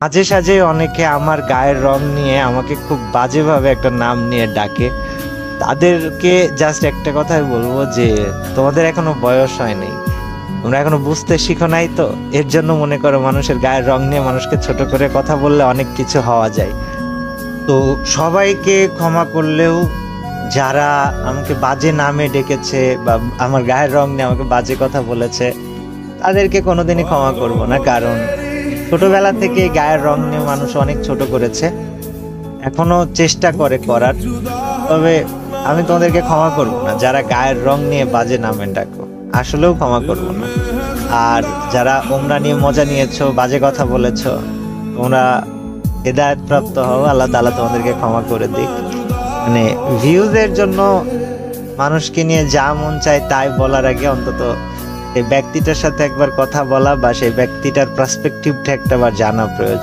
মাঝে সাঝে অনেকে আমার গায়ের রং নিয়ে আমাকে খুব বাজেভাবে একটা নাম নিয়ে ডাকে। তাদেরকে জাস্ট একটা কথাই বলবো যে তোমাদের এখনো বয়স হয়নি, তোমরা এখনো বুঝতে শিখো নাই, তো এর জন্য মনে করো মানুষের গায়ের রং নিয়ে মানুষকে ছোট করে কথা বললে অনেক কিছু হওয়া যায়। তো সবাইকে ক্ষমা করলেও যারা আমাকে বাজে নামে ডেকেছে বা আমার গায়ের রং নিয়ে আমাকে বাজে কথা বলেছে তাদেরকে কোনোদিনই ক্ষমা করব না। কারণ ছোটবেলা থেকে গায়ের রং নিয়ে মানুষ অনেক ছোট করেছে, এখনো চেষ্টা করে করার। তবে আমি তোমাদেরকে ক্ষমা করব না যারা গায়ের রং নিয়ে বাজে নামে ডাকো, আসলেও ক্ষমা করব না। আর যারা ওমরা নিয়ে মজা নিয়েছো, বাজে কথা বলেছো, তোমরা হেদায়েত প্রাপ্ত হও, আল্লাহ তাআলা তোমাদেরকে ক্ষমা করে দিক। মানে ভিউজের জন্য মানুষকে নিয়ে যা মন চায় তাই বলার আগে অন্তত এই ব্যক্তিটার সাথে একবার কথা বলা বা সেই ব্যক্তিটার পার্সপেক্টিভটা একটাবার জানা প্রয়োজন।